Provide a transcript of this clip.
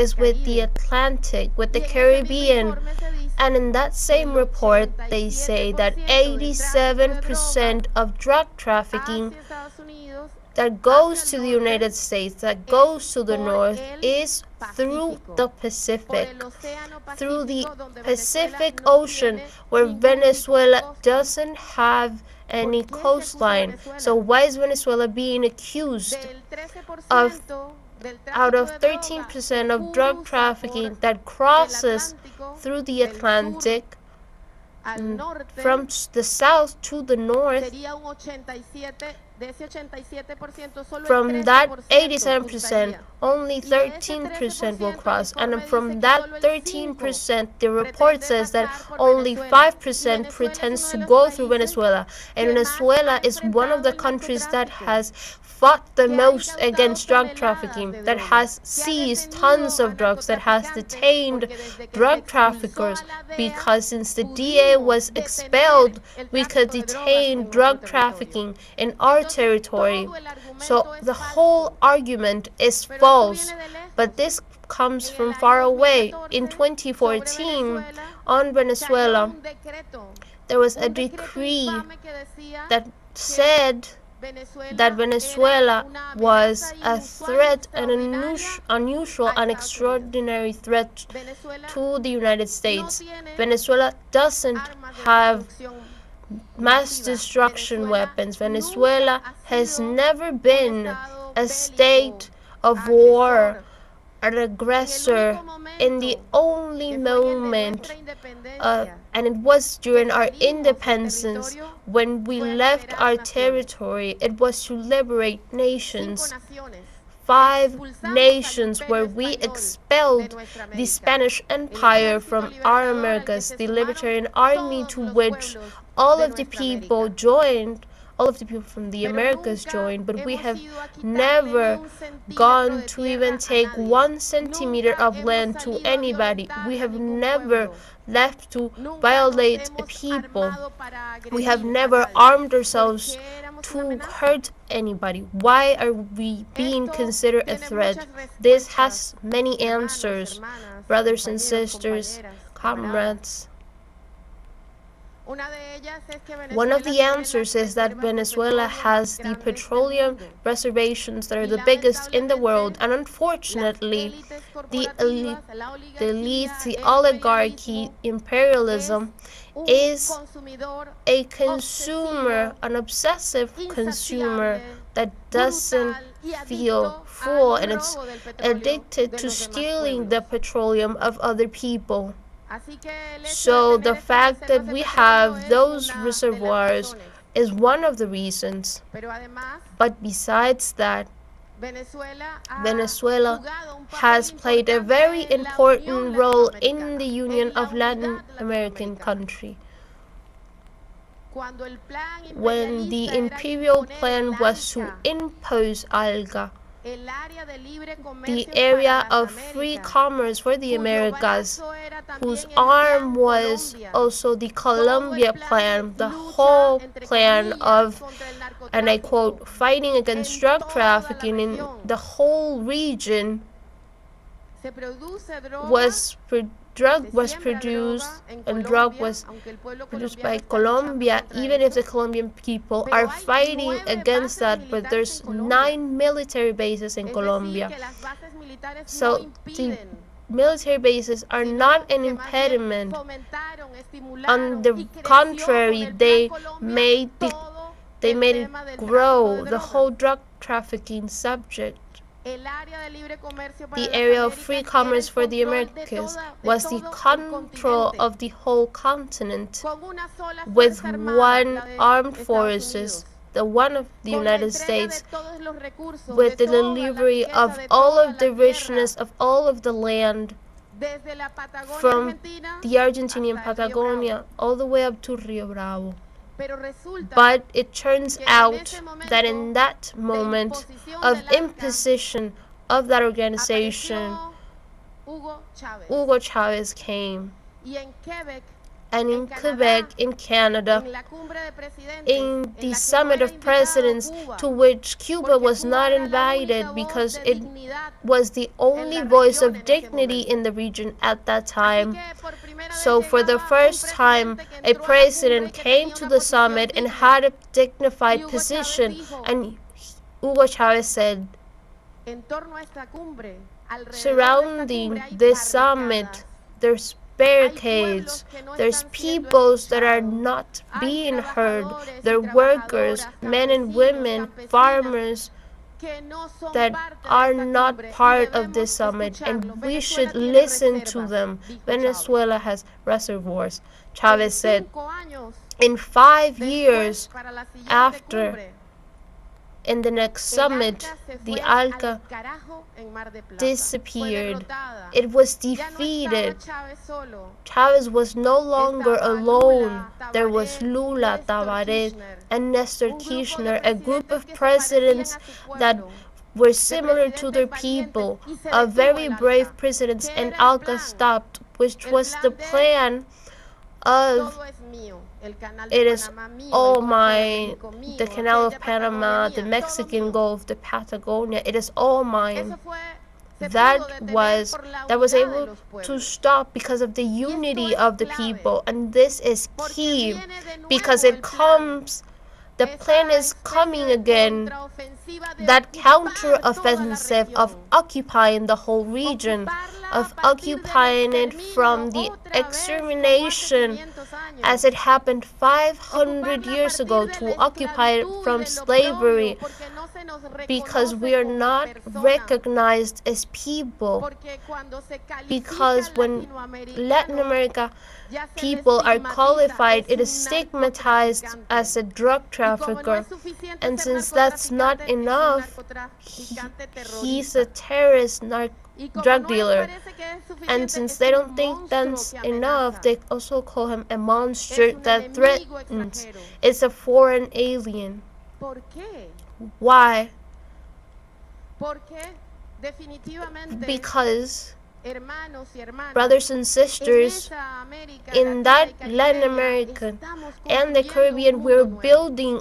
is with the Atlantic, with the Caribbean. And in that same report, they say that 87% of drug trafficking that goes to the United States, that goes to the north, is through the Pacific, through the Pacific Ocean, where Venezuela doesn't have any coastline. So why is Venezuela being accused of, out of 13% of drug trafficking that crosses through the Atlantic, from the south to the north? From that 87%, only 13% will cross, and from that 13%, the report says that only 5% pretends to go through Venezuela, and Venezuela is one of the countries that has fought the most against drug trafficking, that has seized tons of drugs, that has detained drug traffickers, because since the DA was expelled, we could detain drug trafficking in our territory. So the whole argument is false, but this comes from far away. In 2014, on Venezuela, there was a decree that said that Venezuela was a threat, an unusual and extraordinary threat to the United States. Venezuela doesn't have mass destruction weapons. Venezuela has never been a state of war, an aggressor. In the only moment, and it was during our independence, when we left our territory, it was to liberate nations. 5 nations where we expelled the Spanish Empire from our Americas, the Libertarian Army to which all of the people joined, all of the people from the Americas joined, but we have never gone to even take 1 centimeter of land to anybody. We have never left to violate people. We have never armed ourselves to hurt anybody. Why are we being considered a threat? This has many answers, brothers and sisters, comrades. One of the answers is that Venezuela has the petroleum reservations that are the biggest in the world, and unfortunately, the elites, the oligarchy, imperialism is a consumer, an obsessive consumer that doesn't feel full, and it's addicted to stealing the petroleum of other people. So the fact that we have those reservoirs is one of the reasons. But besides that, Venezuela has played a very important role in the union of Latin American countries. When the imperial plan was to impose ALGA, the area of free commerce for the Americas, whose arm was also the Colombia plan, the whole plan of, and I quote, fighting against drug trafficking in the whole region, drug was produced by Colombia, even if the Colombian people are fighting against that, but there's 9 military bases in Colombia. So the military bases are not an impediment. On the contrary, they made it grow, the whole drug trafficking subject. The area of free commerce for the Americas was the control of the whole continent, with one armed forces, the one of the United States, with the delivery of all of the richness of all of the land, from the Argentinian Patagonia all the way up to Rio Bravo. But it turns out that in that moment of imposition of that organization, Hugo Chavez came. and in Quebec, in Canada, in the Summit of Presidents, to which Cuba was not invited because it was the only voice of dignity in the region at that time. So for the first time, a president came to the summit and had a dignified position, and Hugo Chavez said, surrounding this summit, there's barricades, there's peoples that are not being heard, there are workers, men and women, farmers that are not part of this summit, and we should listen to them. Venezuela has reservoirs. Chavez said, in 5 years after, in the next summit, the ALCA disappeared. It was defeated. Chavez was no longer alone. There was Lula, Tabaré, and Nestor Kirchner, a group of presidents that were similar to their people, a very brave presidents, and ALCA stopped, which was the plan of it is all mine, the Canal of Panama, the Mexican Gulf, the Patagonia, it is all mine. That was able to stop because of the unity of the people, and this is key because the plan is coming again, that counter-offensive of occupying the whole region, of occupying it from the extermination as it happened 500 years ago, to occupy it from slavery, because we are not recognized as people, because when Latin America people are qualified, it is stigmatized as a drug trafficker, and since that's not enough, he's a terrorist drug dealer, and since they don't think that's enough, they also call him a monster that threatens. It's a foreign alien. Why? Because brothers and sisters in that Latin America and the Caribbean, we're building